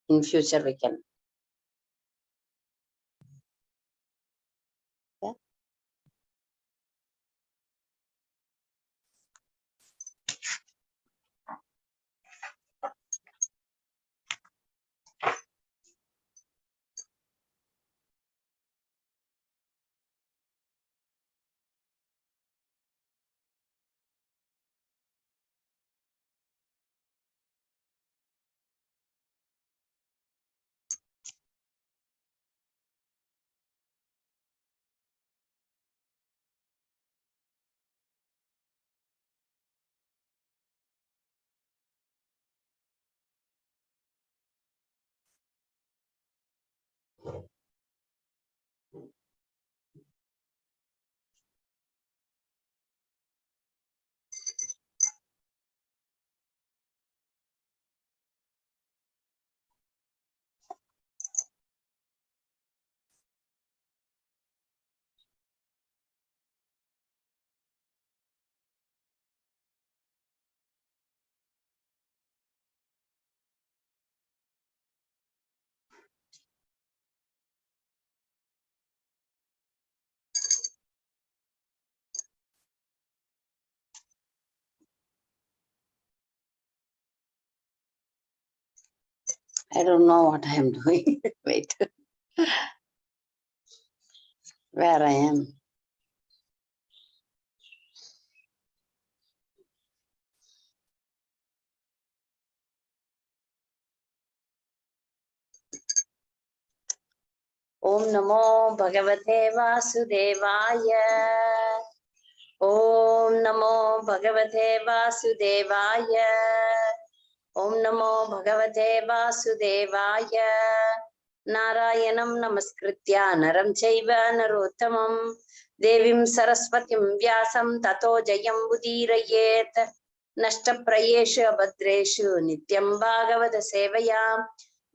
In future we can. Yeah. I don't know what I am doing. Wait. Where I am. Om Namo Bhagavate Vasudevaya. Om Namo Bhagavate Vasudevaya. Om Namo Bhagavate Vasudevaya. Narayanam Namaskritya Naram Chaiva Narottamam Devim Saraswatim Vyasam Tato Jayam Udirayet Nashta Prayeshu Abhadreshu Nityam Bhagavata Sevaya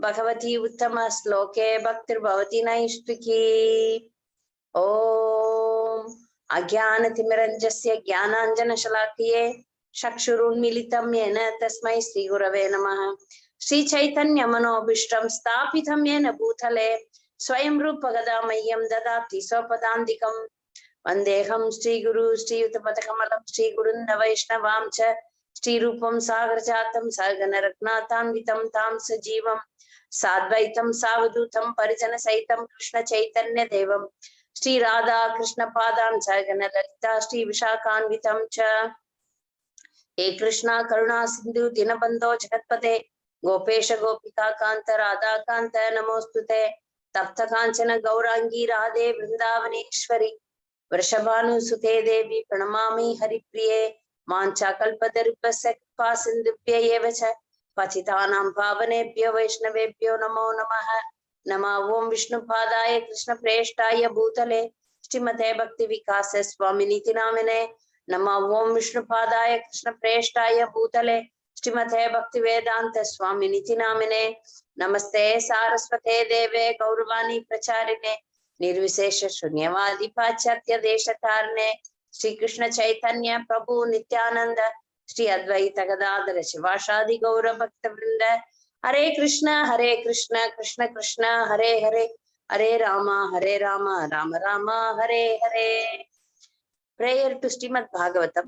Bhagavati Uttama Sloke Bhaktir Bhavati Naishtiki. Om Ajnanatimiranjasya Jnananjana Shalakye Shakshurunmilitam Yena Tasmai Sri Gurave Namaha. Sri Chaitanya Manobhishtam Sthapitam Yena Bhutale Swayam Rupa Gadamayyam Dadati Sopadandikam Vandeham Sri Guru Sri Utapatakamalam Sri Gurunda Vaishnavam Cha Sri Rupam Sagarjatam Sargana Ratnatanvitam Tam Sajivam Sadvaitam Savadutam Parijana Saitam Krishna Chaitanya Devam Sri Radha Krishna Padam Sargana Lalita Sri Vishakanvitam Cha He Krishna Karuna Sindhu Dinabandho Jagatpate Gopesha Gopika Kanta Radha Kanta Namostute Tapta Kanchana Gaurangi Radhe Vrindavaneshwari Vrishabhanu Sute Devi Pranamami Haripriye Mancha Kalpadarupasya Kripa Sindhubhya Evacha Patitanam Pavanebhyo Vaishnavebhyo Namo Namaha Nama Om Vishnu Padaya Krishna Preshtaya Bhutale Srimate Bhakti Vikasa Swaminiti Namine Nama Om Vishnu Padaya Krishna Preshtaya Bhutale Srimate Bhakti Vedanta Swaminiti Namine Namaste Saraswate Deve Gauravani Pracharine Nirvisesha Shunyavadi Pachatya Deshatarne Sri Krishna Chaitanya Prabhu Nityananda Sri Advaita Gadadara Shivashadi Gaura Bhakta Vrinda Hare Krishna Krishna Krishna Hare Hare Hare Rama Rama Rama Hare Hare. Prayer to Srimad Bhagavatam.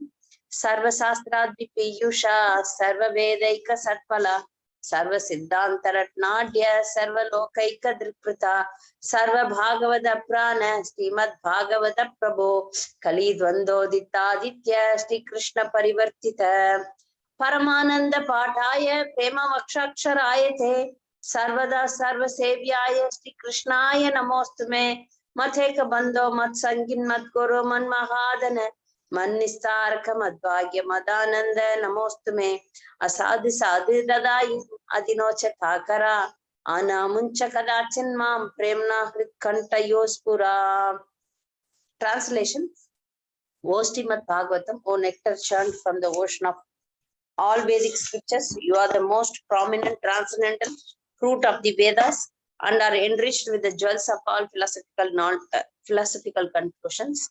Sarva Sastradvi Piyusha Sarva Vedaika Satpala Sarva Siddhantaratnadya Sarva Lokaika Drikprita Sarva Bhagavata Prana Srimad Bhagavata Prabho Kali Dvandoditaditya Sri Krishna Parivartita Paramananda Pataya Prema Vakshaksharayate Sarvada Sarva Sevyaya Sri Krishnaya Namostume Matheka Bando Mat Sangin Mat Guru Man Mahadana Man Nistarka Madbhagya Madananda Namostume Asadi Sadi Dadai Adinocha Takara Ana Muncha Kadachin Mam Premna Hritkanta Yospura. Translation. O Srimad Bhagavatam, O nectar churned from the ocean of all Vedic scriptures, you are the most prominent transcendental fruit of the Vedas and are enriched with the jewels of all philosophical conclusions.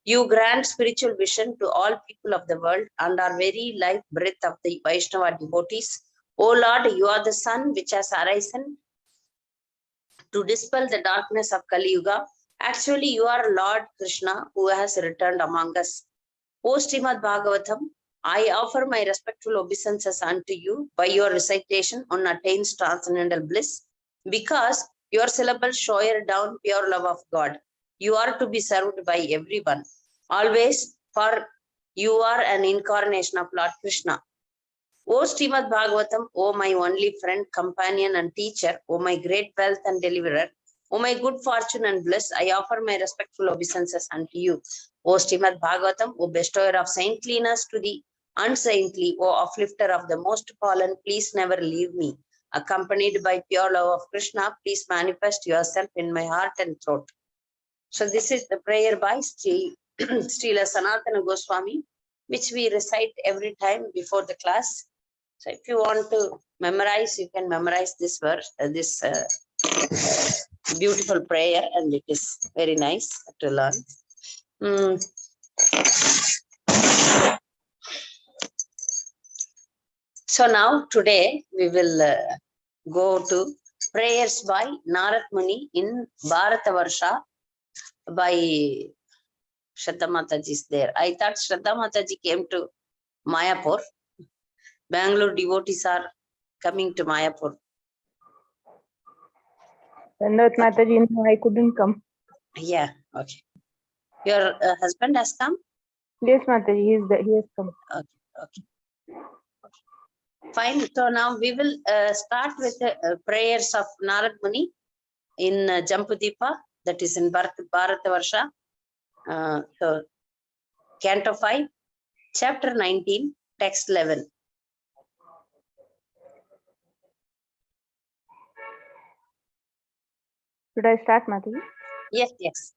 You grant spiritual vision to all people of the world and are very life breath of the Vaishnava devotees O Lord, you are the sun which has arisen to dispel the darkness of Kali Yuga. Actually, you are Lord Krishna who has returned among us. O Srimad Bhagavatam, I offer my respectful obeisances unto you by your recitation on attains transcendental bliss, because your syllables shower down pure love of God. You are to be served by everyone, always, for you are an incarnation of Lord Krishna. O Srimad Bhagavatam, O my only friend, companion and teacher, O my great wealth and deliverer, O my good fortune and bliss, I offer my respectful obeisances unto you. O Srimad Bhagavatam, O bestower of saintliness to the unsaintly, O uplifter of the most fallen, please never leave me. Accompanied by pure love of Krishna, please manifest yourself in my heart and throat. So this is the prayer by Srila Sanatana Goswami, which we recite every time before the class. So if you want to memorize, you can memorize this verse, this beautiful prayer, and it is very nice to learn. So now today we will go to prayers by Narad Muni in Bharatavarsha by Shraddha Mataji is there. I thought Shraddha Mataji came to Mayapur. Bangalore devotees are coming to Mayapur. Not Mataji, no, I couldn't come. Yeah, okay. Your husband has come? Yes, Mataji, he has come. Okay. Fine. So now we will start with the prayers of Narad Muni in Jampudipa, that is in Bharatavarsha. So Canto 5, Chapter 19, Text 11. Should I start, Mataji? Yes, yes.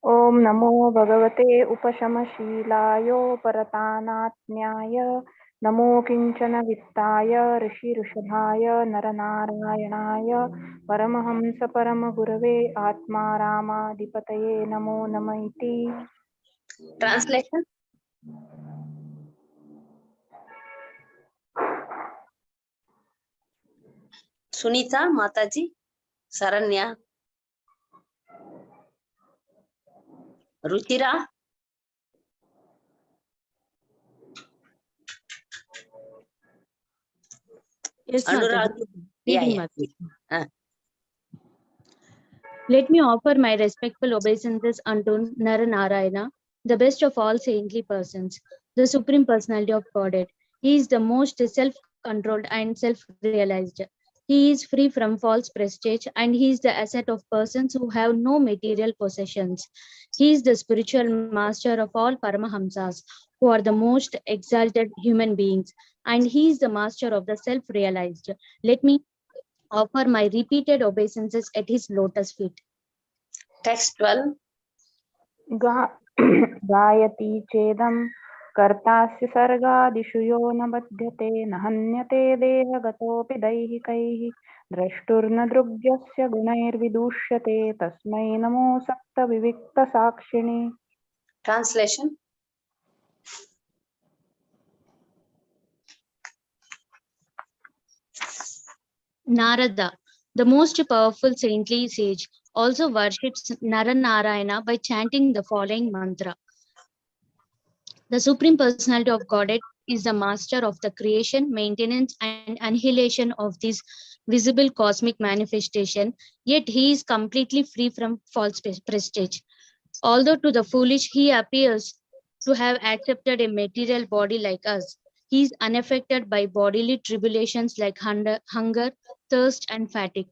Om Namo Bhagavate Upashamaशीलायो Paratanatnyaya Namo Kinchana Vittaya Rishi Rishabhaya Naranarayanaaya Paramahamsa Paramagurave Atma Rama Dipataye Namo Namaiti. Translation. Sunita, Mataji, Saranya, Ruchira. Yes, Anurag. Yeah. Let me offer my respectful obeisances unto Naranarayana, the best of all saintly persons, the Supreme Personality of Godhead. He is the most self-controlled and self-realized. He is free from false prestige, and he is the asset of persons who have no material possessions. He is the spiritual master of all Paramahamsas, who are the most exalted human beings, and he is the master of the self-realized. Let me offer my repeated obeisances at his lotus feet. Text 12. Gayati chedam kartasya sargadishu yo na badhyate na hanyate deha gatopi daihikaihi drashturna drugyasya gunair vidushyate tasmai namo sakta vivikta sakshini. Translation. Narada, the most powerful saintly sage, also worships Naranarayana by chanting the following mantra. The Supreme Personality of Godhead is the master of the creation, maintenance, and annihilation of this visible cosmic manifestation, yet he is completely free from false prestige. Although to the foolish he appears to have accepted a material body like us, he is unaffected by bodily tribulations like hunger, thirst, and fatigue.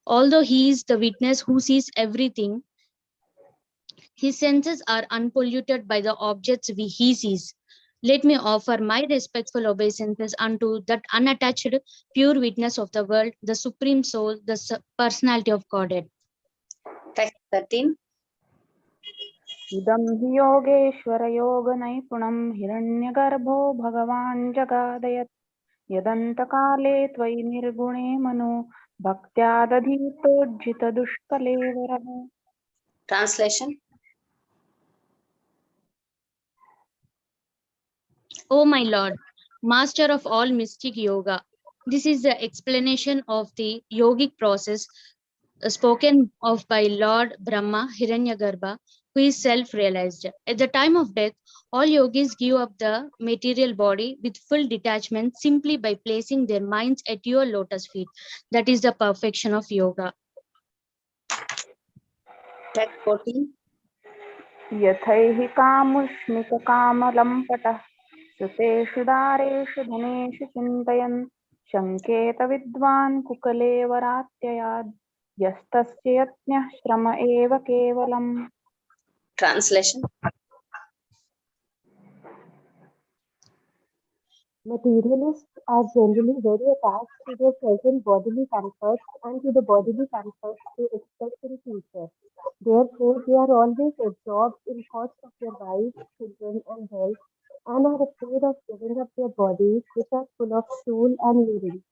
Although he is the witness who sees everything, his senses are unpolluted by the objects he sees. Let me offer my respectful obeisances unto that unattached, pure witness of the world, the Supreme Soul, the Personality of Godhead. Text 13. Idam hi yogeshwara yoga naipunam hiranyagarbho bhagavan jagadayat yadanta tvai nirgune mano bhaktyadadhitojjita dushkalevaraha. Translation. O my Lord, master of all mystic yoga, This is the explanation of the yogic process spoken of by Lord Brahma Hiranyagarbha, who is self-realized. At the time of death, all yogis give up the material body with full detachment simply by placing their minds at your lotus feet. That is the perfection of yoga. Text 14. यथैहि कामुष्मिककामलम्पटः सुतेषु दारेषु धनेषु चिन्तयन् शङ्केत विद्वान् कुकलेवरात्ययात् यस्तस्य यज्ञः श्रम एव केवलम्. Translation. Materialists are generally very attached to their present bodily comforts and to the bodily comforts they expect in future. Therefore, they are always absorbed in thoughts of their wives, children, and health, and are afraid of giving up their bodies, which are full of stool and urine.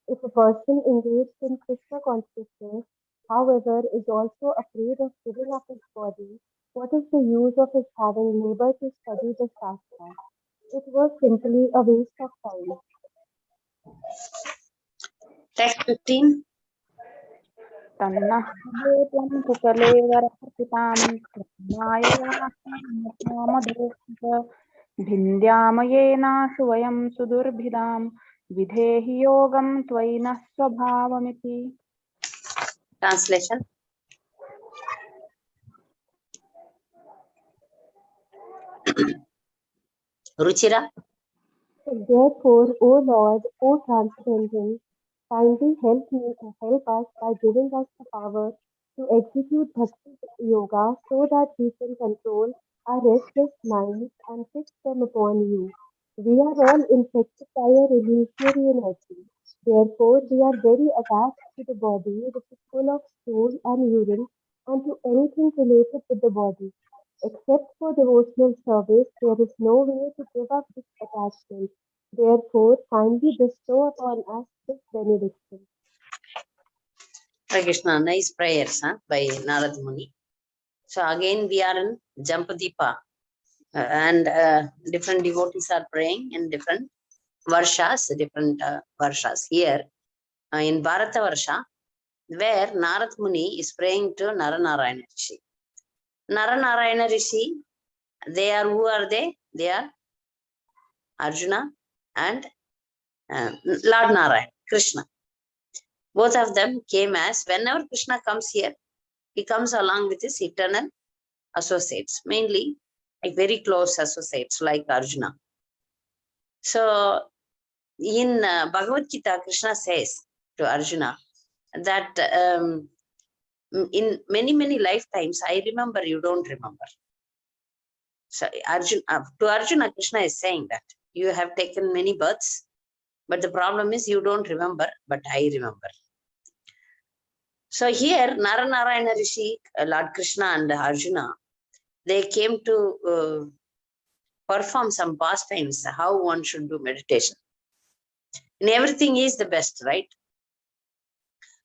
If a person engaged in Krishna consciousness, however, is also afraid of giving up his body, what is the use of his having labored to study the Shastra? It was simply a waste of time. Text 15. तन्नः कुलेत्वं कुकलेवरहसितां कृष्णाययामदेशिक भिन्द्यामयेनाशु वयं सुदुर्भिदां विधेहि योगं त्वयि नः स्वभावमिति. Translation. Ruchira. Therefore, O Lord, O Transcendental, kindly help us by giving us the power to execute Bhakti Yoga so that we can control our restless minds and fix them upon you. We are all infected by our illusionary energy. Therefore, we are very attached to the body which is full of stool and urine and to anything related with the body. Except for devotional service, there is no way to give up this attachment. Therefore, kindly bestow upon us this benediction. Hare Krishna, nice prayers by Narad Muni. So again we are in Jampadipa and different devotees are praying in different varshas, here in Bharata Varsha, where Narad Muni is praying to Naranarayana Rishi. Naranarayana Rishi, who are they? They are Arjuna and Lord Narayan, Krishna. Both of them came as, whenever Krishna comes here, he comes along with his eternal associates, mainly like very close associates like Arjuna. So in Bhagavad Gita, Krishna says to Arjuna that in many lifetimes, I remember, you don't remember. So to Arjuna, Krishna is saying that you have taken many births, but the problem is you don't remember, but I remember. So here, Naranarayana Rishi, Lord Krishna and Arjuna, they came to perform some pastimes, how one should do meditation. And everything is the best, right?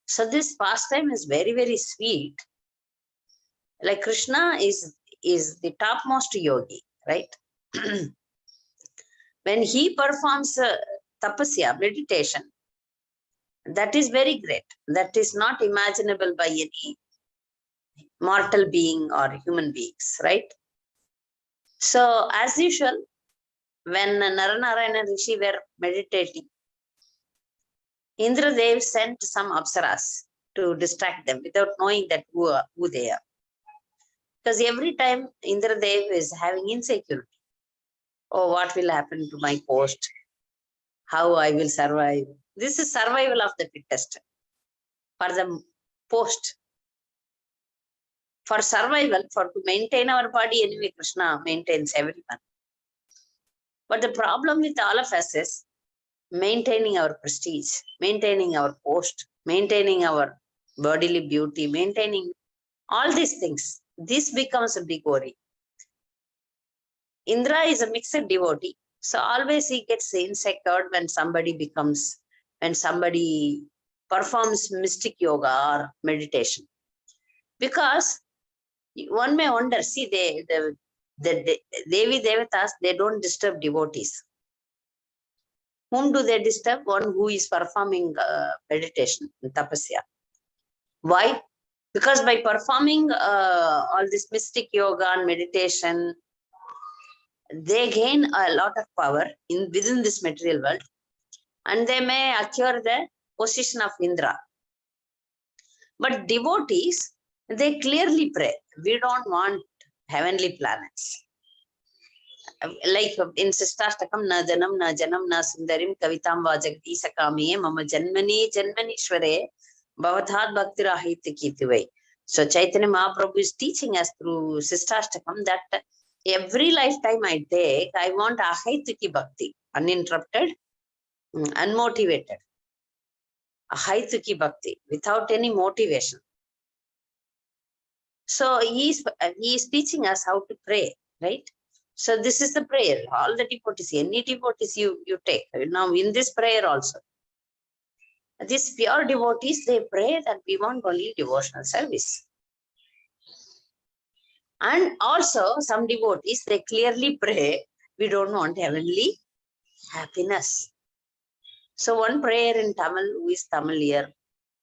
So this pastime is very sweet. Like Krishna is the topmost yogi, right? When he performs tapasya, meditation, that is very great. That is not imaginable by any mortal being or human beings, right? So as usual, when Naranarayana Rishi were meditating, Indradev sent some apsaras to distract them without knowing that who they are. Because every time Indradev is having insecurity. Oh, what will happen to my post? How I will survive? This is survival of the fittest. For the post. For survival, to maintain our body, anyway, Krishna maintains everyone. But the problem with all of us is maintaining our prestige, maintaining our post, maintaining our bodily beauty, maintaining all these things. This becomes a big worry. Indra is a mixed devotee. So always he gets insecure when somebody performs mystic yoga or meditation. Because one may wonder, see, the Devi Devatas, they don't disturb devotees. Whom do they disturb? One who is performing meditation, tapasya. Why? Because by performing all this mystic yoga and meditation, they gain a lot of power within this material world, and they may acquire the position of Indra. But devotees, they clearly pray, we don't want heavenly planets. Like in Sistashtakam, na janam, na janam, na sundarim, kavitam vajagati sakamiye, mama janmani, janmanishware, bhavathat bhaktirahiti kitivai. So Chaitanya Mahaprabhu is teaching us through Sistashtakam that every lifetime I take, I want ahaituki bhakti, uninterrupted, unmotivated. Ahaituki bhakti, without any motivation. So he is teaching us how to pray, right? So this is the prayer. All the devotees, any devotees you take. Now in this prayer also, these pure devotees, they pray that we want only devotional service. And also some devotees, they clearly pray, we don't want heavenly happiness. So one prayer in Tamil, who is Tamil here?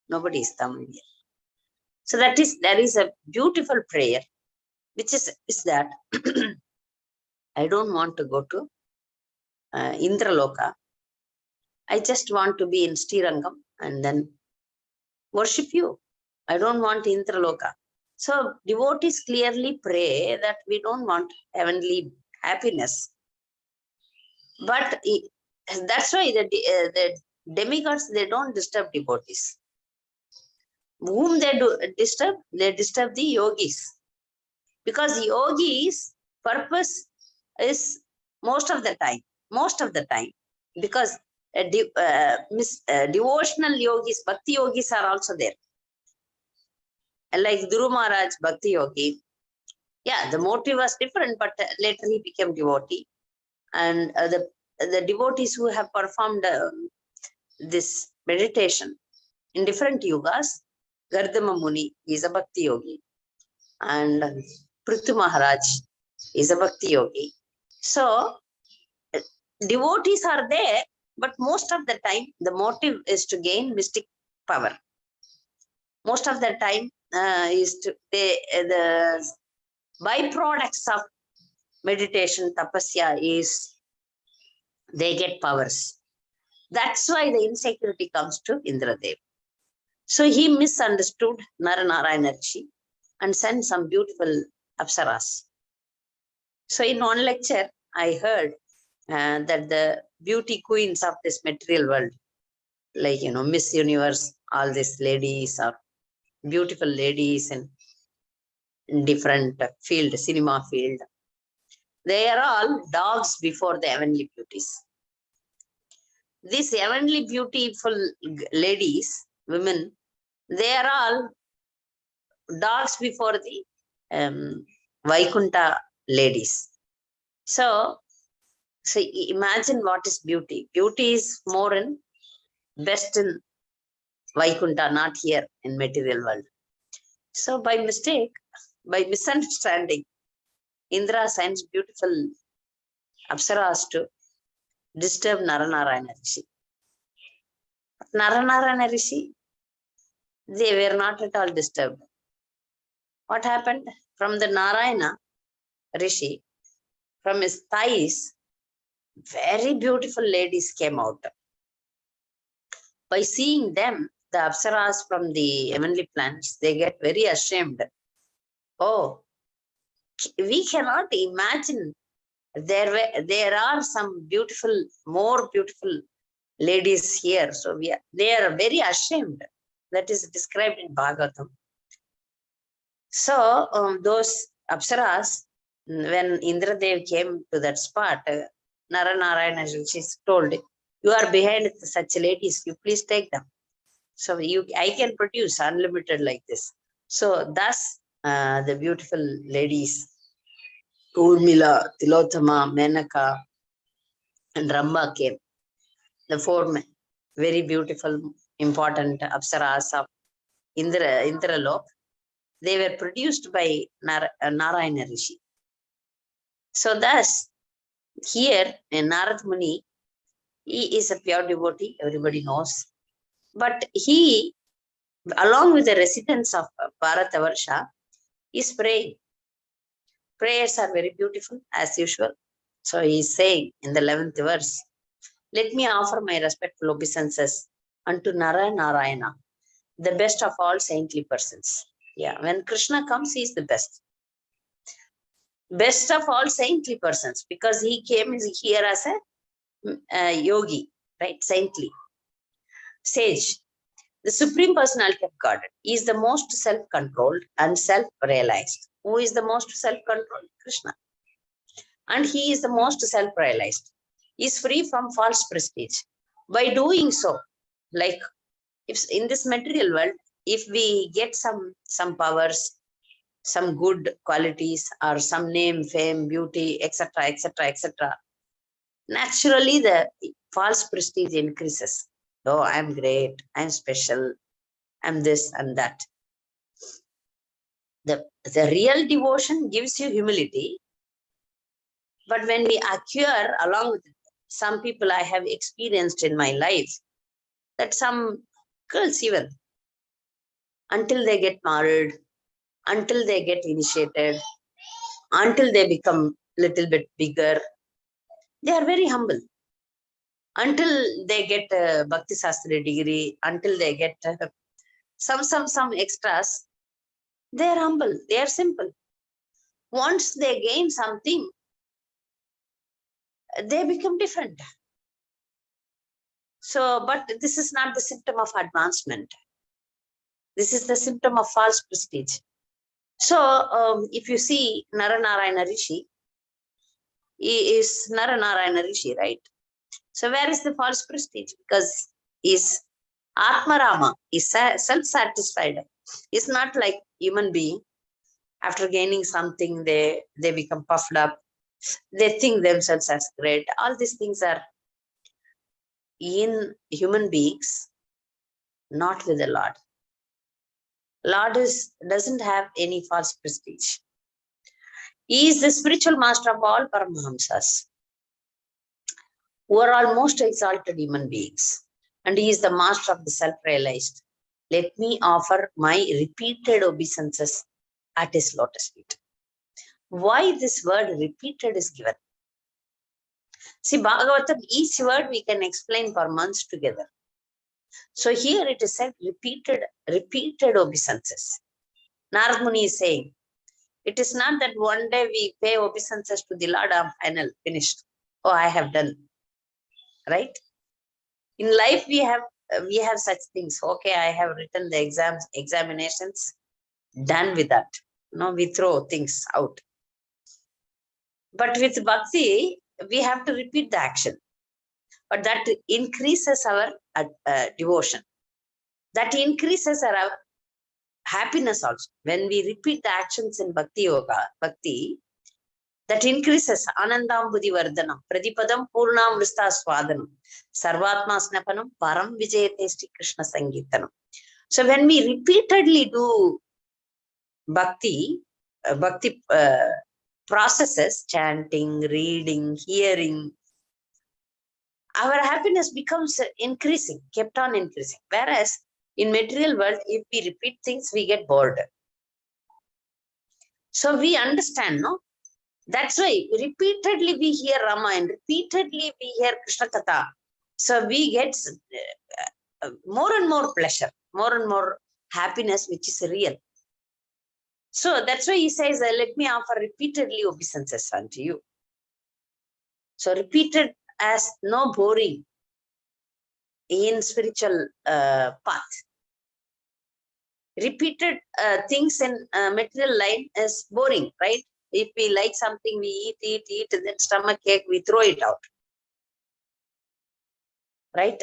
Nobody is Tamil here. So there is a beautiful prayer, which is that I don't want to go to Indraloka. I just want to be in Srirangam and then worship you. I don't want Indraloka. So devotees clearly pray that we don't want heavenly happiness. But that's why the demigods, they don't disturb devotees. Whom they do disturb? They disturb the yogis. Because yogis' purpose is most of the time, because devotional yogis, bhakti yogis are also there. Like Dhruva Maharaj, bhakti yogi. Yeah, the motive was different, but later he became devotee. And the devotees who have performed this meditation in different yugas, Gardama Muni is a bhakti yogi, and Prithu Maharaj is a bhakti yogi. So devotees are there, but most of the time the motive is to gain mystic power. Most of the time is to the byproducts of meditation, tapasya, is they get powers. That's why the insecurity comes to Indradev. So he misunderstood Naranarayana Rishi and sent some beautiful apsaras. So in one lecture, I heard that the beauty queens of this material world, like, Miss Universe, all these ladies are beautiful ladies in different field, cinema field. They are all dogs before the heavenly beauties. These heavenly beautiful ladies, women, they are all dogs before the Vaikunta ladies. So imagine what is beauty. Beauty is more in best in Vaikunta, not here in material world. So by mistake, by misunderstanding, Indra sends beautiful apsaras to disturb Naranarayana Rishi. But Naranarayana Rishi, they were not at all disturbed. What happened? From the Narayana Rishi, from his thighs, very beautiful ladies came out. By seeing them, the apsaras from the heavenly planets, they get very ashamed. Oh, we cannot imagine there are some beautiful, more beautiful ladies here. So they are very ashamed. That is described in Bhagavatam. So those apsaras, when Indradev came to that spot, Naranarayana Rishi told, you are behind such ladies, you please take them. So I can produce unlimited like this. So thus the beautiful ladies, Urmila, Tilotama, Menaka, and Ramba came. The four very beautiful, important apsaras of Indralok, they were produced by Narayana Rishi. So thus, here in Narad Muni, He is a pure devotee, everybody knows. But he, along with the residents of Bharatavarsha, is praying. Prayers are very beautiful, as usual. So he is saying in the 11th verse, let me offer my respectful obeisances unto Nara Narayana, the best of all saintly persons. Yeah, when Krishna comes, he is the best. Best of all saintly persons, because he came here as a yogi, right? Saintly. Sage. The Supreme Personality of God is the most self-controlled and self-realized. Who is the most self-controlled? Krishna. And he is the most self-realized. He is free from false prestige. By doing so, like if in this material world, if we get some powers, some good qualities, or some name, fame, beauty, etc., etc., etc., naturally the false prestige increases. Oh, I'm great, I'm special, I'm this and that. The real devotion gives you humility. But when we acquire, along with some people I have experienced in my life, that some girls even, until they get married, until they get initiated, until they become little bit bigger, they are very humble. Until they get a Bhakti Sastri degree, until they get some extras, they are humble, they are simple. Once they gain something, they become different. So, but this is not the symptom of advancement. This is the symptom of false prestige. So, if you see Naranarayana Rishi, he is Naranarayana Rishi, right? So, where is the false prestige? Because he's Atmarama, is self-satisfied. It's not like human being. After gaining something, they become puffed up. They think themselves as great. All these things are in human beings, not with the Lord. Lord doesn't have any false prestige. He is the spiritual master of all Paramahamsas, who are all most exalted human beings. And he is the master of the self-realized. Let me offer my repeated obeisances at his lotus feet. Why this word repeated is given? See, Bhagavatam, each word we can explain for months together. So here it is said repeated obeisances. Narad Muni is saying, it is not that one day we pay obeisances to the Lord, I'm final, finished. Oh, I have done. Right? In life, we have such things. Okay, I have written the examinations, done with that. No, we throw things out. But with bhakti, we have to repeat the action. But that increases our devotion. That increases our happiness also. When we repeat the actions in bhakti yoga, that increases Anandambudhi Vardhanam, Pradipadam Purnam Vrista Swadanam, Sarvatma Snapanam, Param Vijayatesti Krishna Sangeetanam. So when we repeatedly do bhakti processes, chanting, reading, hearing, our happiness becomes increasing, kept on increasing. Whereas in material world, if we repeat things, we get bored. So we understand, no? That's why repeatedly we hear Ramayana, repeatedly we hear Krishna Katha. So we get more and more pleasure, more and more happiness, which is real. So that's why he says, let me offer repeatedly obeisances unto you. So repeated as no boring in spiritual path. Repeated things in material line is boring, right? If we like something, we eat, and then stomach ache, we throw it out. Right?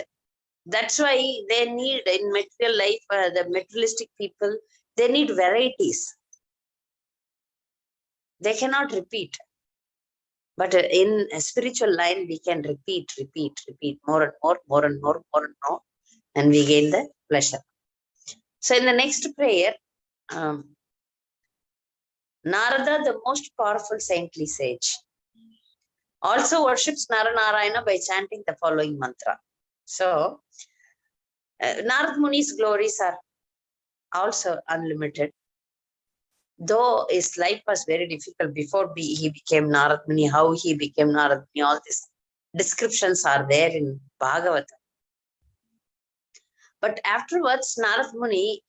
That's why they need, in material life, the materialistic people, they need varieties. They cannot repeat. But in a spiritual line, we can repeat more and more, and we gain the pleasure. So in the next prayer, Narada, the most powerful saintly sage, also worships Naranarayana by chanting the following mantra. So, Narad Muni's glories are also unlimited. Though his life was very difficult before he became Narad Muni, how he became Narad Muni, all these descriptions are there in Bhagavata. But afterwards, Narad Muni,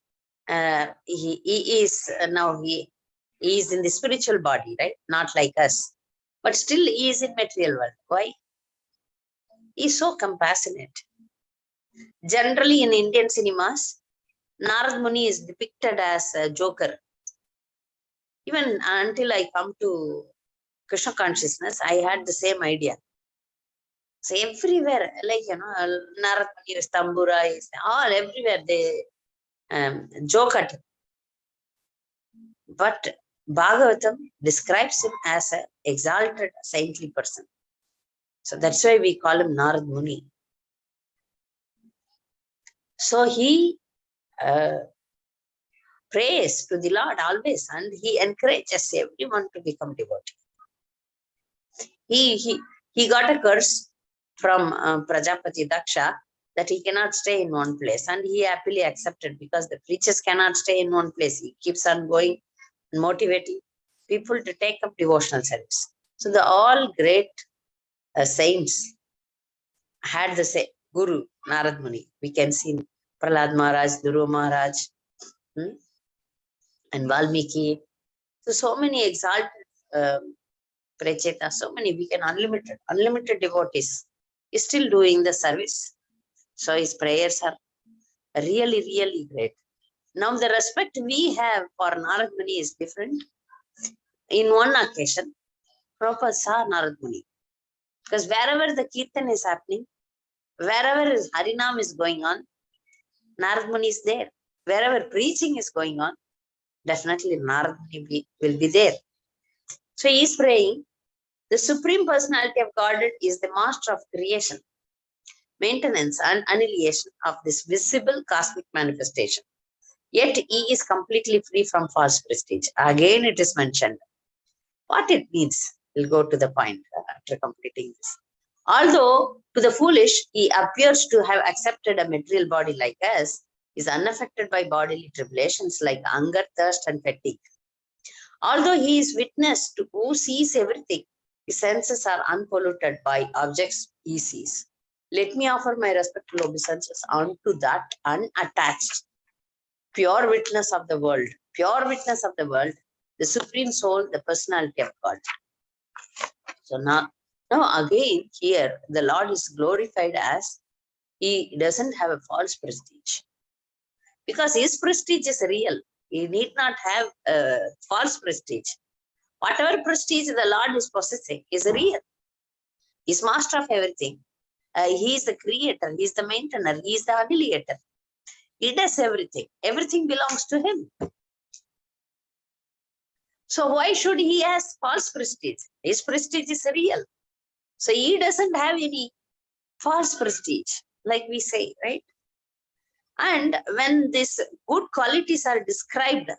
he is now he is in the spiritual body, right? Not like us, but still he is in material world. Why? He is so compassionate. Generally, in Indian cinemas, Narad Muni is depicted as a joker. Even until I come to Krishna consciousness, I had the same idea. So everywhere, like, Narad Muni is Tambura, is all everywhere they joke at him. But Bhagavatam describes him as an exalted, saintly person. So that's why we call him Narad Muni. So he prays to the Lord always, and he encourages everyone to become devotee. He got a curse from Prajapati Daksha that he cannot stay in one place, and he happily accepted because the preachers cannot stay in one place. He keeps on going, motivating people to take up devotional service. So the all great saints had the same Guru, Narad Muni. We can see Prahlad Maharaj, Dhruva Maharaj, and Valmiki. So many exalted Pracheta, so many, we can unlimited devotees is still doing the service. So his prayers are really, really great. Now the respect we have for Narad Muni is different. In one occasion, Prabhupada saw Narad Muni. Because wherever the Kirtan is happening, wherever his Harinam is going on, Narad Muni is there. Wherever preaching is going on, definitely Narad Muni will be there. So he is praying. The Supreme Personality of Godhead is the master of creation, maintenance and annihilation of this visible cosmic manifestation. Yet he is completely free from false prestige. Again, it is mentioned. What it means, we'll go to the point after completing this. Although to the foolish, he appears to have accepted a material body like us, is unaffected by bodily tribulations like hunger, thirst, and fatigue. Although he is witness to who sees everything, his senses are unpolluted by objects he sees. Let me offer my respectful obeisances unto that unattached, pure witness of the world, the Supreme Soul, the Personality of God. So now again here, the Lord is glorified as he doesn't have a false prestige. Because his prestige is real. He need not have a false prestige. Whatever prestige the Lord is possessing is real. He's master of everything. He is the creator. He is the maintainer. He is the annihilator. He does everything. Everything belongs to him. So why should he have false prestige? His prestige is real. So he doesn't have any false prestige, like we say, right? And when these good qualities are described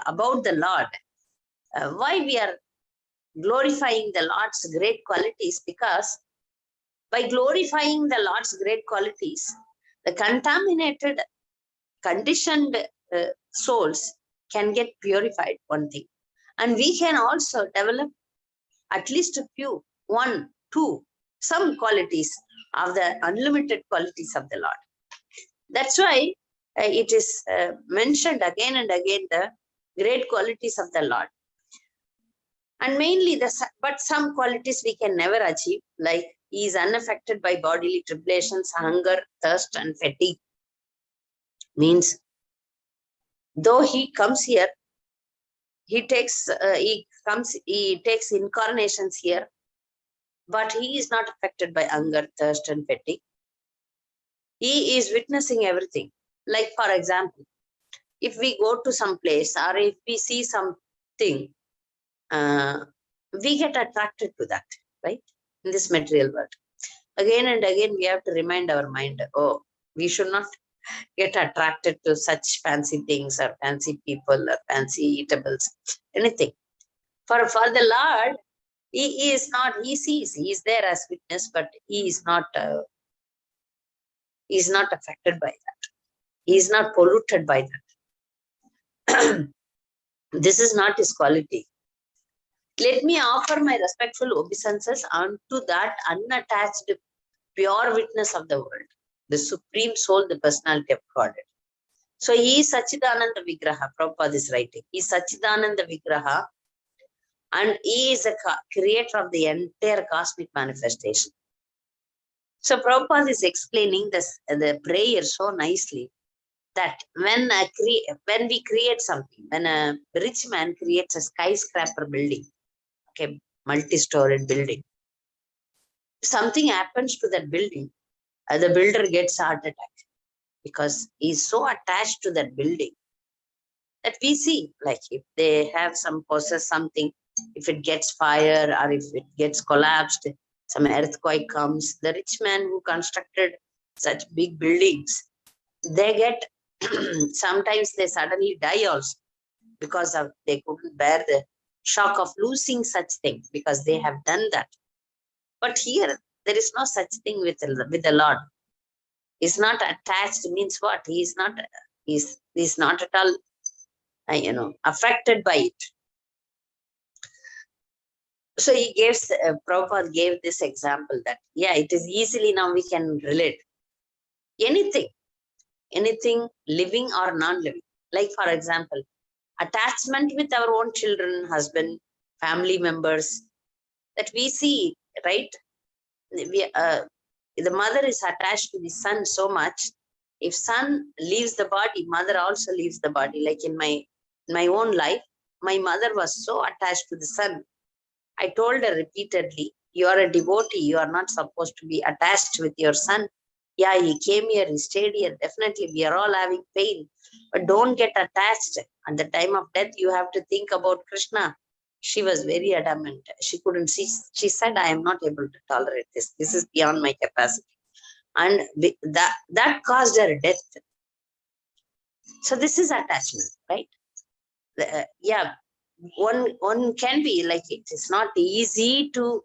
about the Lord, why we are glorifying the Lord's great qualities? Because by glorifying the Lord's great qualities, the contaminated, conditioned souls can get purified, one thing. And we can also develop at least a few, 1, 2, some qualities of the unlimited qualities of the Lord. That's why it is mentioned again and again, the great qualities of the Lord. And mainly, but some qualities we can never achieve, like he is unaffected by bodily tribulations, hunger, thirst, and fatigue. Means, though he comes here, he takes incarnations here, but he is not affected by hunger, thirst, and fatigue. He is witnessing everything. Like, for example, if we go to some place or if we see something, we get attracted to that, right? In this material world. Again and again, we have to remind our mind, oh, we should not get attracted to such fancy things or fancy people or fancy eatables, anything. For the Lord, He is not, he sees, he is there as witness, but he is not affected by that. He is not polluted by that. This is not his quality. Let me offer my respectful obeisances unto that unattached, pure witness of the world, the supreme soul, the personality of Godhead. So he is Sachidananda Vigraha, Prabhupada is writing. He is Sachidananda Vigraha, and he is a creator of the entire cosmic manifestation. So Prabhupada is explaining this, the prayer so nicely, that when we create something, when a rich man creates a skyscraper building, okay, multi-storied building, something happens to that building, the builder gets a heart attack because he's so attached to that building that we see, like if they have some possess something, if it gets fire or if it gets collapsed, some earthquake comes, the rich man who constructed such big buildings, they get sometimes they suddenly die also because of they couldn't bear the shock of losing such thing because they have done that. But here there is no such thing with the Lord. He's not attached means what? He's not at all affected by it. So he gives, Prabhupada gave this example that, yeah, it is easily now we can relate. Anything living or non-living. Like for example, attachment with our own children, husband, family members, that we see, right? The mother is attached to the son so much. If son leaves the body, mother also leaves the body. Like in my own life, my mother was so attached to the son. I told her repeatedly, you are a devotee, you are not supposed to be attached with your son. Yeah, he came here, he stayed here. Definitely, we are all having pain, but don't get attached. At the time of death, you have to think about Krishna. She was very adamant. She couldn't see. She said, I am not able to tolerate this. This is beyond my capacity. And that caused her death. So this is attachment, right? Yeah, one can be like, it is not easy to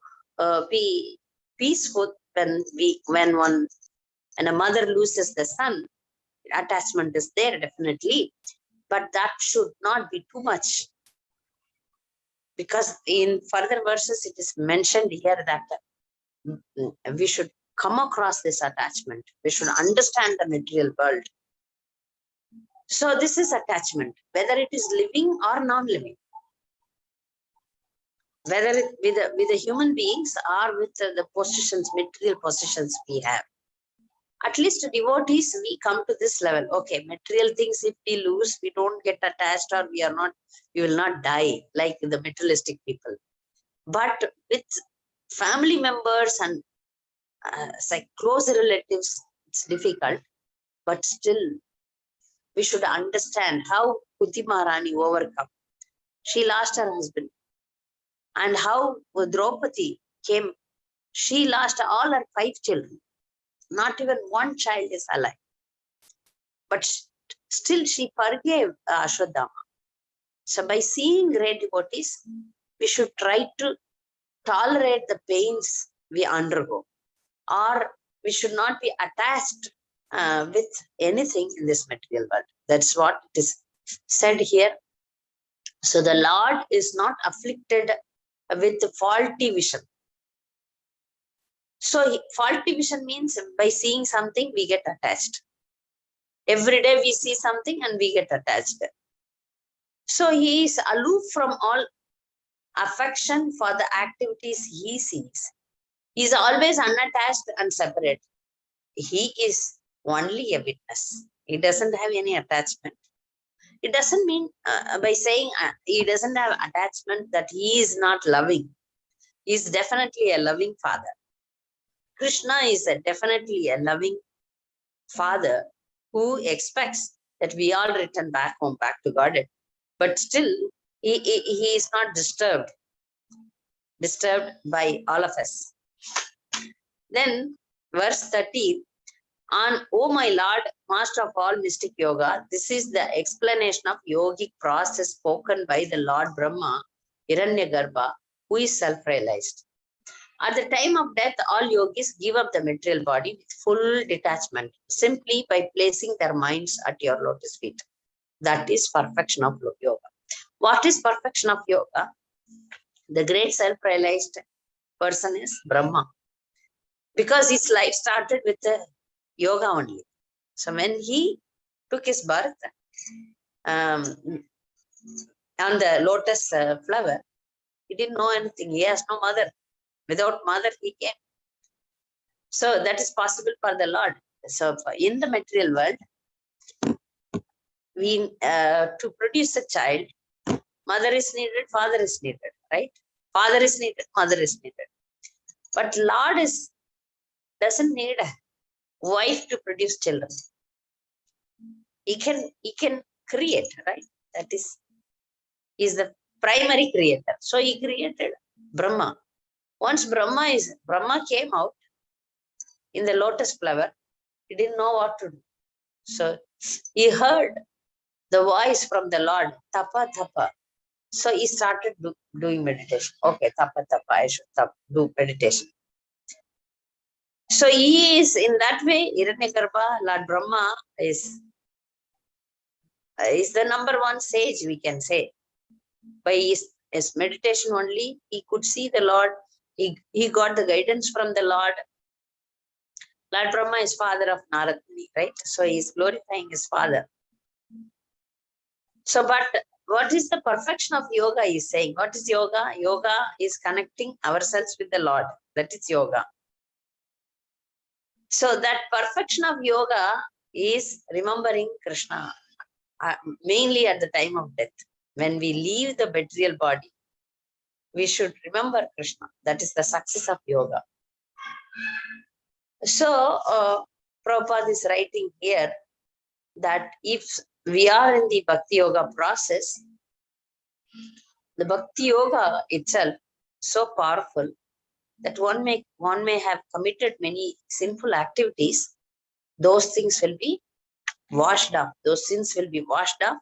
be peaceful when a mother loses the son. Attachment is there definitely, but that should not be too much, because in further verses it is mentioned here that we should come across this attachment. We should understand the material world. So this is attachment, whether it is living or non-living, whether it with the human beings or with the possessions, material possessions we have. At least devotees, we come to this level. Okay, material things, if we lose, we don't get attached, or we will not die like the materialistic people. But with family members and like close relatives, it's difficult. But still, we should understand how Kunti Maharani overcome. She lost her husband. And how Draupadi came, she lost all her 5 children. Not even one child is alive. But still she forgave Ashwadama. So by seeing great devotees, we should try to tolerate the pains we undergo. Or we should not be attached with anything in this material world. That's what it is said here. So the Lord is not afflicted with faulty vision. So faulty vision means by seeing something, we get attached. Every day we see something and we get attached. So he is aloof from all affection for the activities he sees. He is always unattached and separate. He is only a witness. He doesn't have any attachment. It doesn't mean by saying he doesn't have attachment that he is not loving. He is definitely a loving father. Krishna is definitely a loving father who expects that we all return back home, back to Godhead. But still, he is not disturbed by all of us. Then verse 30, O my Lord, master of all mystic yoga, this is the explanation of yogic process spoken by the Lord Brahma, Hiranyagarbha, who is self-realized. At the time of death, all yogis give up the material body with full detachment, simply by placing their minds at your lotus feet. That is perfection of yoga. What is perfection of yoga? The great self-realized person is Brahma, because his life started with the yoga only. So when he took his birth on the lotus flower, he didn't know anything. He has no mother. Without mother, he came. So that is possible for the Lord. So in the material world, we to produce a child, mother is needed, father is needed, right? Father is needed, mother is needed. But Lord doesn't need a wife to produce children. He can create, right? That is the primary creator. So he created Brahma. Once Brahma came out in the lotus flower, he didn't know what to do. So he heard the voice from the Lord, tapa, tapa. So he started doing meditation. Okay, tapa, tapa, I should do meditation. So he is in that way, Hiranyagarbha, Lord Brahma is the number one sage, we can say. By his meditation only, he could see the Lord. He got the guidance from the Lord. Lord Brahma is father of Narad Muni, right? So he is glorifying his father. So, but what is the perfection of yoga? He is saying. What is yoga? Yoga is connecting ourselves with the Lord. That is yoga. So that perfection of yoga is remembering Krishna, mainly at the time of death. When we leave the material body, we should remember Krishna. That is the success of yoga. So, Prabhupada is writing here that if we are in the Bhakti Yoga process, the Bhakti Yoga itself so powerful that one may have committed many sinful activities. Those things will be washed off. Those sins will be washed off,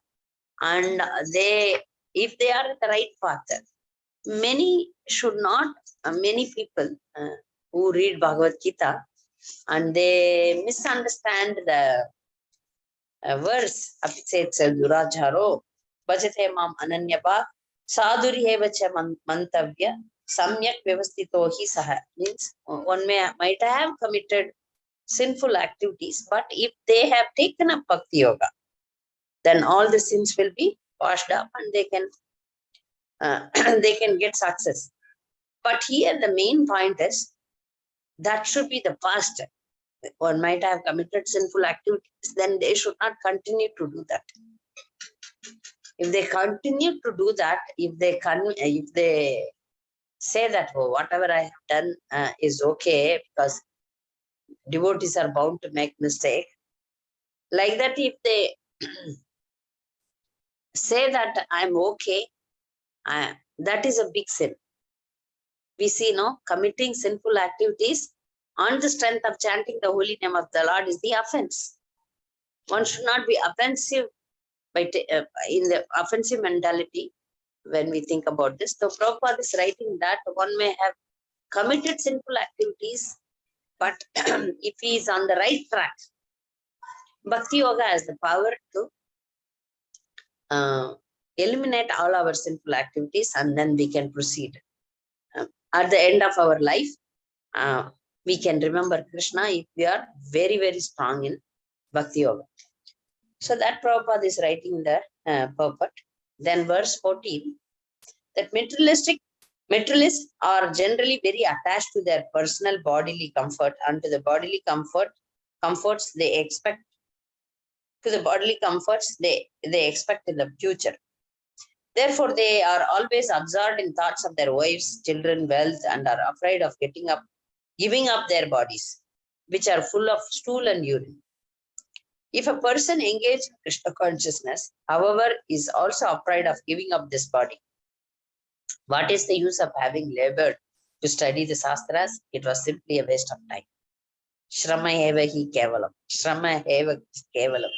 and if they are at the right path, many people who read Bhagavad Gita and they misunderstand the verse. Apitsetsa durajharo bhajate mam ananyapa saduriheva cha mantavya samyak vyavastito hi saha. Means one might have committed sinful activities, but if they have taken up Bhakti Yoga, then all the sins will be washed up and they can get success. But here the main point is that should be the past. One might have committed sinful activities, then they should not continue to do that. If they continue to do that, if they say that, oh, whatever I have done is okay, because devotees are bound to make mistake, like that, if they say that I'm okay, that is a big sin. We see, committing sinful activities on the strength of chanting the holy name of the Lord is the offense. One should not be offensive in the offensive mentality when we think about this. So Prabhupada is writing that one may have committed sinful activities, but if he is on the right track, Bhakti Yoga has the power to eliminate all our sinful activities, and then we can proceed. At the end of our life, we can remember Krishna if we are very, very strong in Bhakti Yoga. So that Prabhupada is writing the purport. Then verse 14, that materialists are generally very attached to their personal bodily comfort and to the bodily comforts they expect in the future. Therefore, they are always absorbed in thoughts of their wives, children, wealth, and are afraid of giving up their bodies, which are full of stool and urine. If a person engaged in Krishna consciousness, however, is also afraid of giving up this body, what is the use of having labored to study the Shastras? It was simply a waste of time. Shrama eva hi kevalam. Shrama eva kevalam.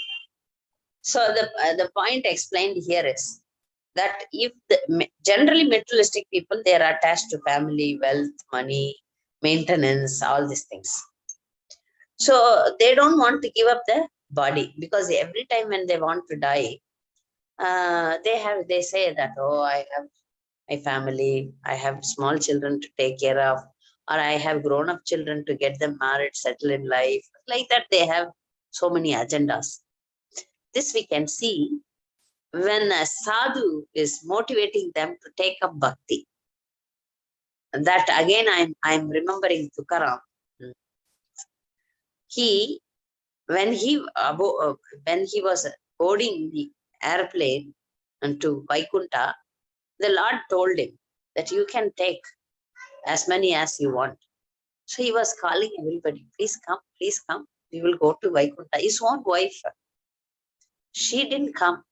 So the point explained here is that if generally materialistic people, they are attached to family, wealth, money, maintenance, all these things. So they don't want to give up the body, because every time when they want to die, they say that, oh, I have my family, I have small children to take care of, or I have grown up children to get them married, settle in life. Like that, they have so many agendas. This we can see when a sadhu is motivating them to take up bhakti. That again, I'm remembering Tukaram. He, when he was boarding the airplane to Vaikunta, the Lord told him that you can take as many as you want. So he was calling everybody, please come, we will go to Vaikunta. His own wife, she didn't come.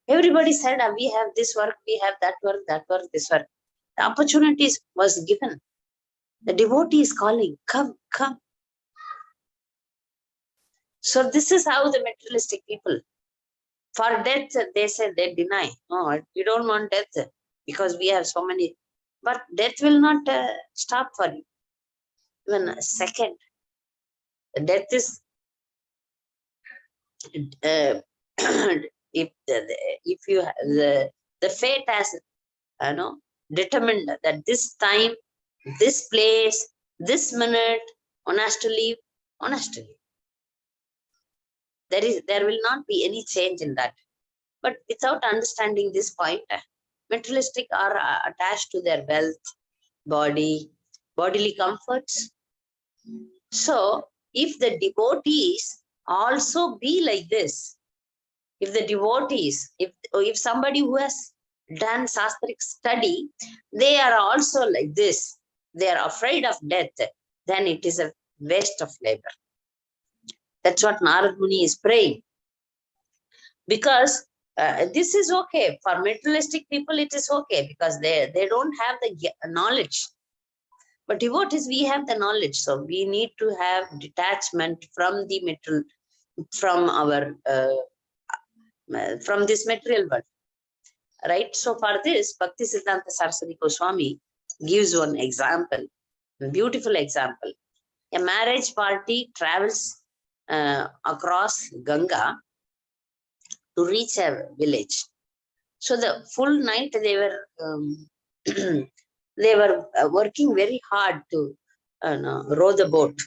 Everybody said, we have this work, we have that work, this work. The opportunities was given. The devotee is calling, come. So this is how the materialistic people, for death, they say, they deny. No, we don't want death because we have so many. But death will not stop for you. Even a second. Death is, if you have the fate has determined that this time, this place, this minute, one has to leave, there will not be any change in that. But without understanding this point, materialistic are attached to their wealth, bodily comforts. So if the devotees also be like this, if the devotees, if somebody who has done sastric study, they are also like this, they are afraid of death, then it is a waste of labor. That's what Narad Muni is praying. Because this is okay. For materialistic people, it is okay because they don't have the knowledge. But devotees, we have the knowledge. So we need to have detachment from the material, from our from this material world. Right? So for this, Bhakti Siddhanta Saraswati Goswami gives one example, a beautiful example. A marriage party travels across Ganga to reach a village. So the full night they were they were working very hard to row the boat.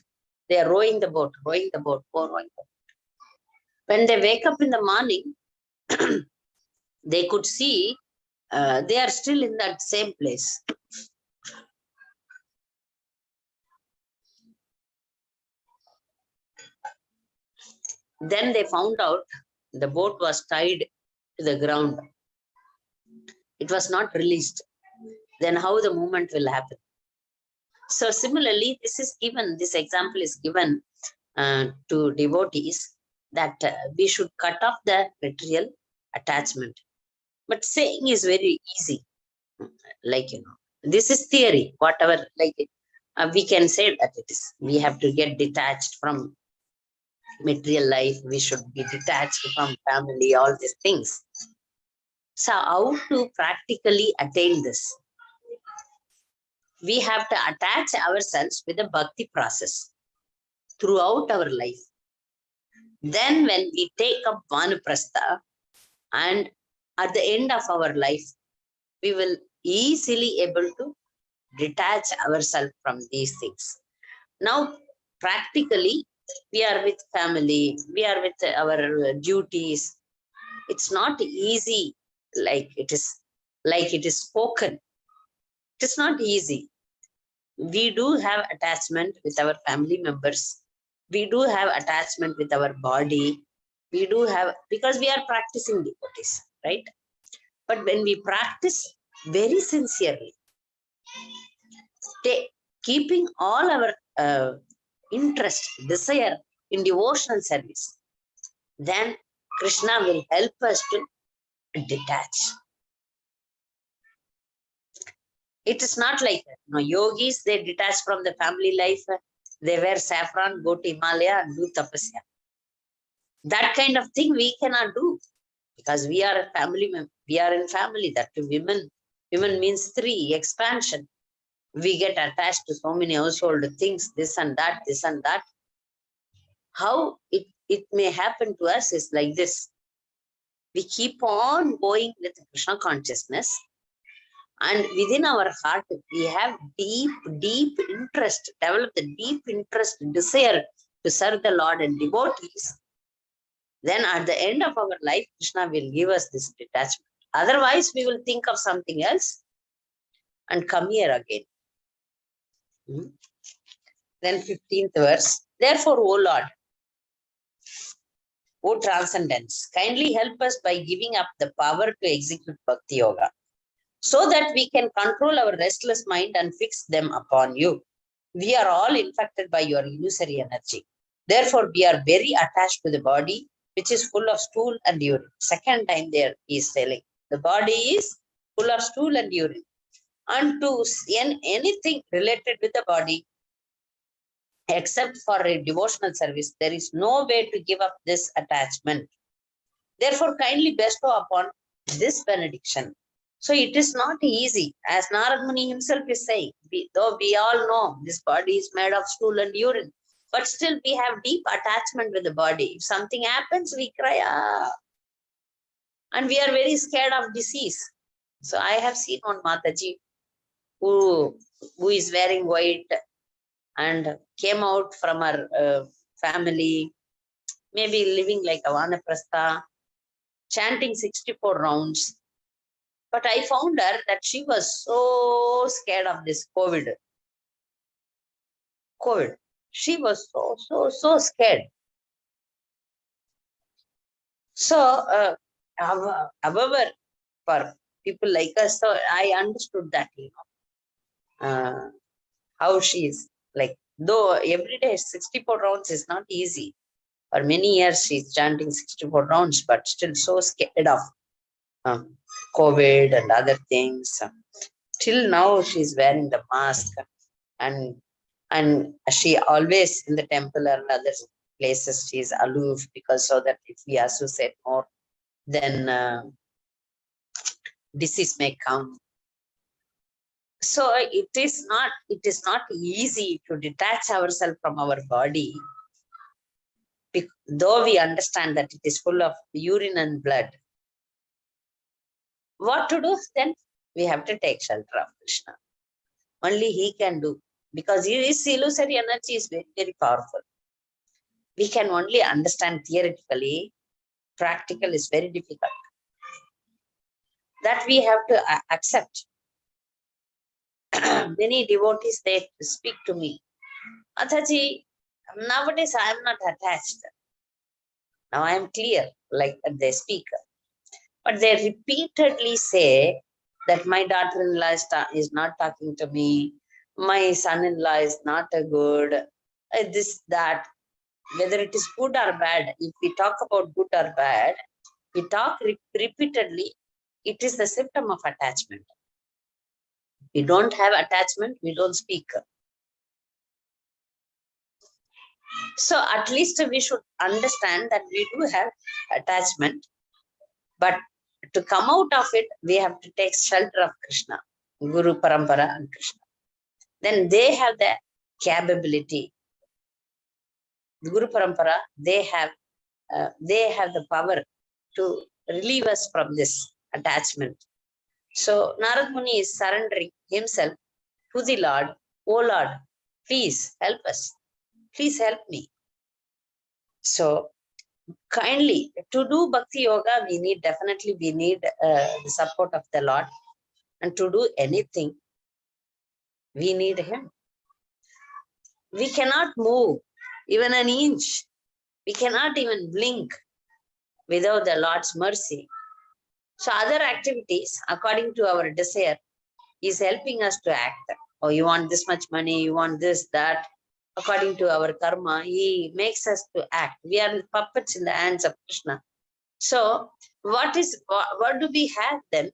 They are rowing the boat. When they wake up in the morning, they could see they are still in that same place. Then they found out the boat was tied to the ground. It was not released. Then how the movement will happen? So similarly, this example is given to devotees that we should cut off the material attachment. But saying is very easy. Like, this is theory, whatever, like we can say that it is. We have to get detached from material life. We should be detached from family, all these things. So how to practically attain this? We have to attach ourselves with the bhakti process throughout our life. Then when we take up vanaprastha, and at the end of our life, we will easily able to detach ourselves from these things. Now, practically, we are with family, we are with our duties. It's not easy like it is spoken. It is not easy. We do have attachment with our family members. We do have attachment with our body. We do have, because we are practicing devotees, right? But when we practice very sincerely, keeping all our interest, desire in devotional service, then Krishna will help us to detach. It is not like yogis, they detach from the family life. They wear saffron, go to Himalaya and do tapasya. That kind of thing we cannot do. because we are a family member. We are in family. That to women. Women means three, expansion. We get attached to so many household things, this and that, this and that. How it may happen to us is like this. We keep on going with Krishna consciousness, and within our heart, we have deep interest, develop the deep interest, desire to serve the Lord and devotees. Then at the end of our life, Krishna will give us this detachment. Otherwise, we will think of something else and come here again. Then 15th verse. Therefore, O Lord, O transcendence, kindly help us by giving up the power to execute Bhakti Yoga, so that we can control our restless mind and fix them upon you. We are all infected by your illusory energy. Therefore, we are very attached to the body, which is full of stool and urine. Second time there he is telling, the body is full of stool and urine. And to anything related with the body, except for a devotional service, there is no way to give up this attachment. Therefore, kindly bestow upon this benediction. So it is not easy, as Narad Muni himself is saying, though we all know this body is made of stool and urine, but still we have deep attachment with the body. If something happens, we cry, ah. And we are very scared of disease. So I have seen one Mataji who is wearing white and came out from her family, maybe living like a Vanaprastha, chanting 64 rounds. But I found her that she was so scared of this COVID. She was so scared. So, however, for people like us, so I understood that, how she is like, though every day 64 rounds is not easy. For many years she's chanting 64 rounds, but still so scared of COVID and other things. Till now she's wearing the mask, and she always in the temple and other places she's aloof, because so that if we associate more, then disease may come. So it is not easy to detach ourselves from our body, though we understand that it is full of urine and blood. What to do then? We have to take shelter of Krishna. Only he can do, because his illusory energy is very, very powerful. We can only understand theoretically. Practical is very difficult. That we have to accept. Many devotees, they speak to me, Athaji, nowadays I am not attached. Now I am clear, like they speak. But they repeatedly say that my daughter-in-law is not talking to me, my son-in-law is not a good, this, that. Whether it is good or bad, if we talk about good or bad, we talk repeatedly, it is the symptom of attachment. We don't have attachment, we don't speak. So at least we should understand that we do have attachment, but to come out of it, we have to take shelter of Krishna, Guru Parampara and Krishna. Then they have the capability. The Guru Parampara, they have the power to relieve us from this attachment. So Narad Muni is surrendering himself to the Lord. Oh Lord, please help us. Please help me. So kindly, to do Bhakti Yoga, we need the support of the Lord. And to do anything, we need him. We cannot move even an inch. We cannot even blink without the Lord's mercy. So other activities, according to our desire, is helping us to act. Oh, you want this much money, you want this, that. According to our karma, he makes us to act. We are puppets in the hands of Krishna. So what do we have then?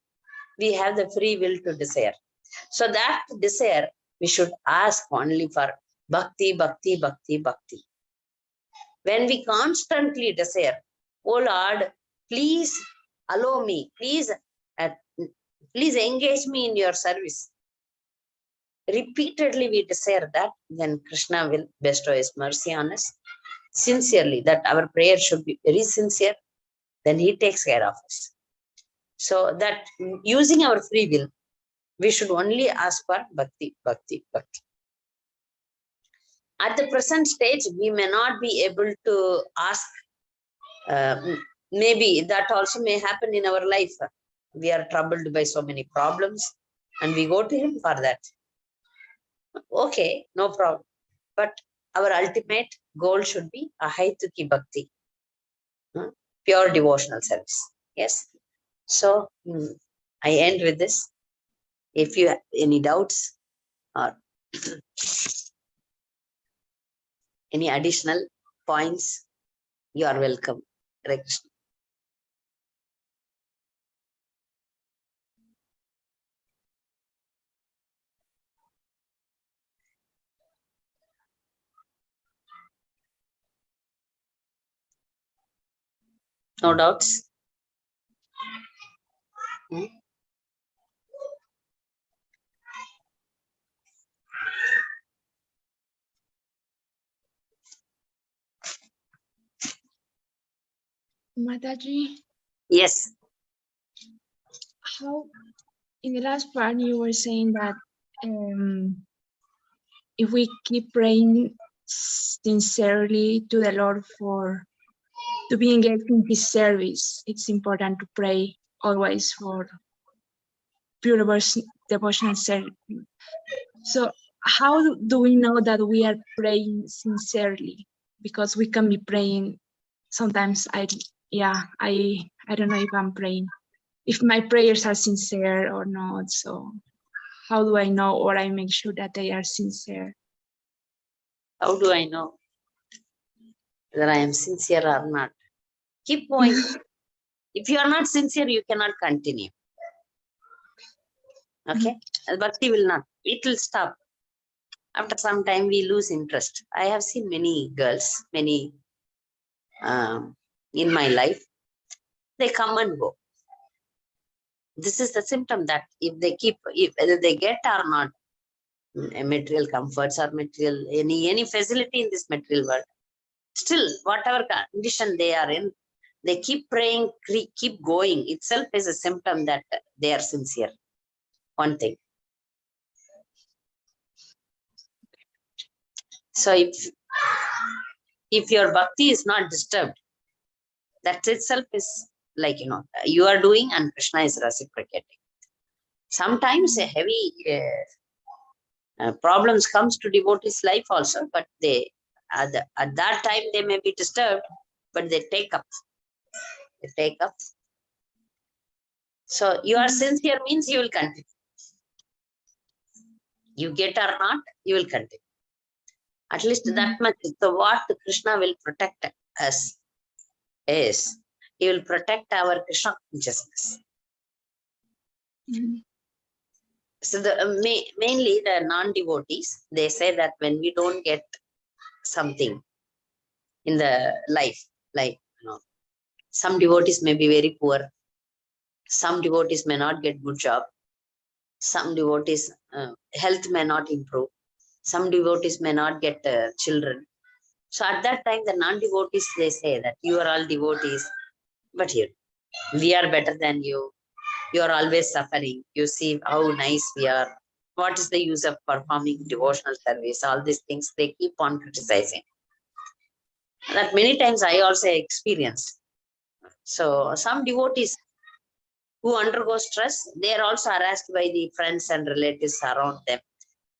We have the free will to desire. So that desire, we should ask only for bhakti, bhakti, bhakti, bhakti. When we constantly desire, oh Lord, please allow me, please engage me in your service. Repeatedly we desire that, then Krishna will bestow his mercy on us. Sincerely, that our prayer should be very sincere, then he takes care of us. So that using our free will, we should only ask for bhakti, bhakti, bhakti. At the present stage, we may not be able to ask. Maybe that also may happen in our life. We are troubled by so many problems and we go to him for that. Okay, no problem. But our ultimate goal should be ahaituki bhakti, pure devotional service. Yes. So I end with this. If you have any doubts or any additional points, you are welcome. Hare Krishna. No doubts? Mataji, Yes. how in the last part you were saying that if we keep praying sincerely to the Lord to be engaged in His service, it's important to pray always for pure devotional service. So how do we know that we are praying sincerely? Because we can be praying sometimes. I don't know if I'm praying, if my prayers are sincere or not. So how do I know, or I make sure that they are sincere? How do I know whether I am sincere or not? Keep going. If you are not sincere, you cannot continue. Okay? Bhakti will not. It will stop. After some time, we lose interest. I have seen many girls, many in my life, they come and go. This is the symptom that if they keep, whether they get or not, material comforts or material, any facility in this material world, still, whatever condition they are in, they keep praying, keep going. Itself is a symptom that they are sincere. One thing. So if your bhakti is not disturbed, that itself is like, you are doing and Krishna is reciprocating. Sometimes a heavy problems comes to devotees' life also, but they at that time they may be disturbed, but they take up. They take up. So you are sincere means you will continue. You get or not, you will continue. At least that much. So what Krishna will protect us is, he will protect our Krishna consciousness. So mainly the non-devotees, they say that when we don't get something in the life, like some devotees may be very poor, some devotees may not get good job, some devotees health may not improve, some devotees may not get children. So at that time, the non-devotees, they say that you are all devotees, but here we are better than you. You are always suffering. You see how nice we are. What is the use of performing devotional service? All these things, they keep on criticizing. That many times I also experienced. So some devotees who undergo stress, they are also harassed by the friends and relatives around them.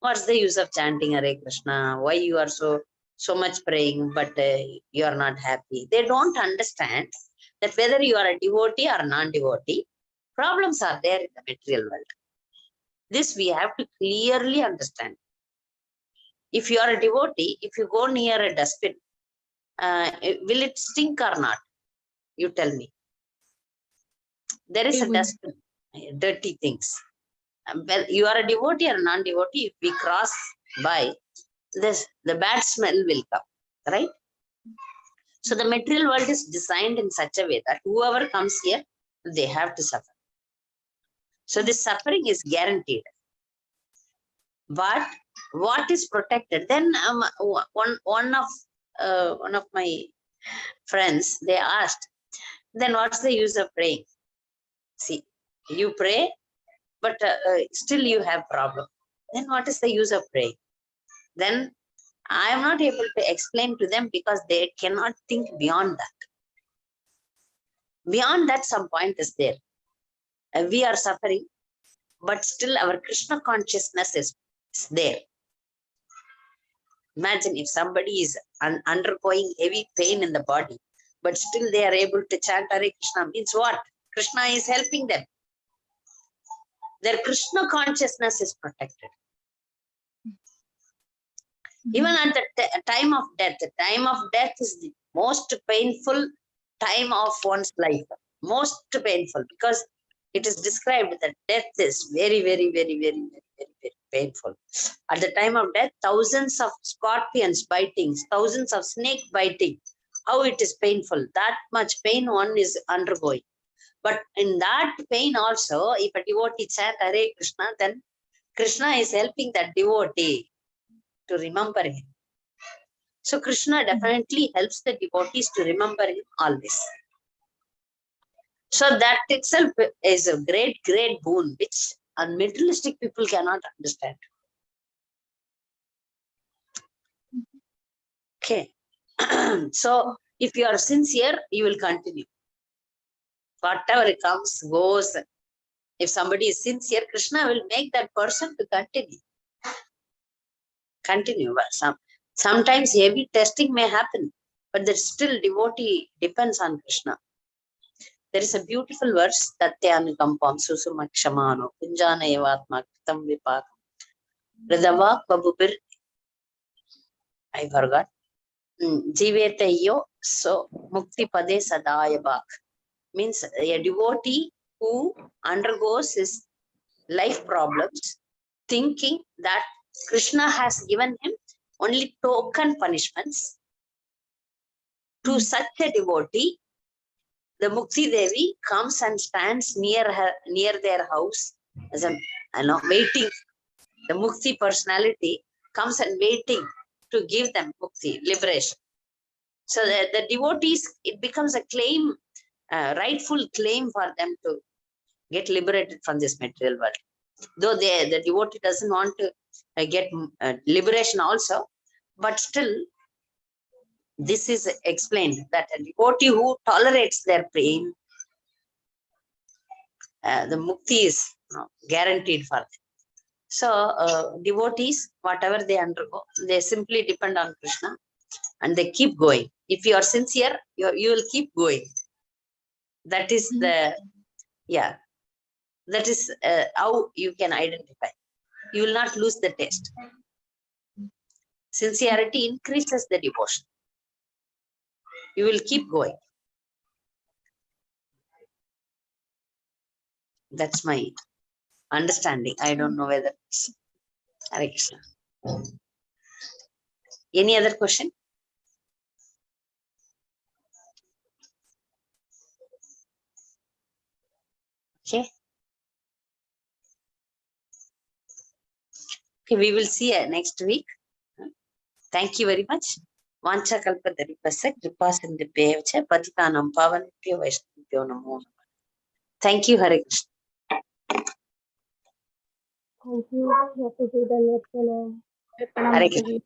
What's the use of chanting Hare Krishna? Why you are so much praying, but you are not happy? They don't understand that whether you are a devotee or non-devotee, problems are there in the material world. This we have to clearly understand. If you are a devotee, if you go near a dustbin, will it stink or not? You tell me. There is a dustbin, dirty things. Well, you are a devotee or non-devotee, if we cross by, the bad smell will come, right? So the material world is designed in such a way that whoever comes here, they have to suffer. So this suffering is guaranteed. But what is protected? Then one of my friends, they asked, then what's the use of praying? See, you pray, but still you have problem. Then what is the use of praying? Then I am not able to explain to them because they cannot think beyond that. Beyond that, some point is there. We are suffering, but still our Krishna consciousness is there. Imagine if somebody is undergoing heavy pain in the body, but still they are able to chant Hare Krishna. Means what? Krishna is helping them. Their Krishna consciousness is protected. Even at the time of death, the time of death is the most painful time of one's life. Most painful, because it is described that death is very, very, very, very, very, very, very painful. At the time of death, thousands of scorpions biting, thousands of snake biting. How it is painful. That much pain one is undergoing. But in that pain also, if a devotee chant Hare Krishna, then Krishna is helping that devotee to remember him. So Krishna definitely helps the devotees to remember him always. So that itself is a great, great boon, which materialistic people cannot understand. Okay. So if you are sincere, you will continue. Whatever comes, goes. If somebody is sincere, Krishna will make that person to continue. Continue. Sometimes heavy testing may happen, but that still devotee depends on Krishna. There is a beautiful verse that Tatyanikampam Susumakshamano Kunjana Evatma Kritam Vipakam Radava Babubir. I forgot. Jiveteyo so Mukti Pade Sadayabak. Means a devotee who undergoes his life problems, thinking that Krishna has given him only token punishments. To such a devotee, the Mukti Devi comes and stands near their house as a waiting. The Mukti personality comes and waiting to give them Mukti, liberation. So the devotees, it becomes a claim, rightful claim for them to get liberated from this material world. Though the devotee doesn't want to get liberation also, but still this is explained that a devotee who tolerates their pain, the mukti is guaranteed for them. So devotees, whatever they undergo, they simply depend on Krishna and they keep going. If you are sincere, you will keep going. That is the, yeah, that is how you can identify. You will not lose the taste. Sincerity increases the devotion. You will keep going. That's my understanding. I don't know whether it's Hare Krishna. Any other question? Okay. Okay, we will see next week. Thank you very much. Vancha kalpataripasa kripasindhibhyevacha patitanam pavanebhyo vaishnavebhyo namo namah. Thank you, Hare Krishna. Thank you. Hare Krishna. Hare Krishna.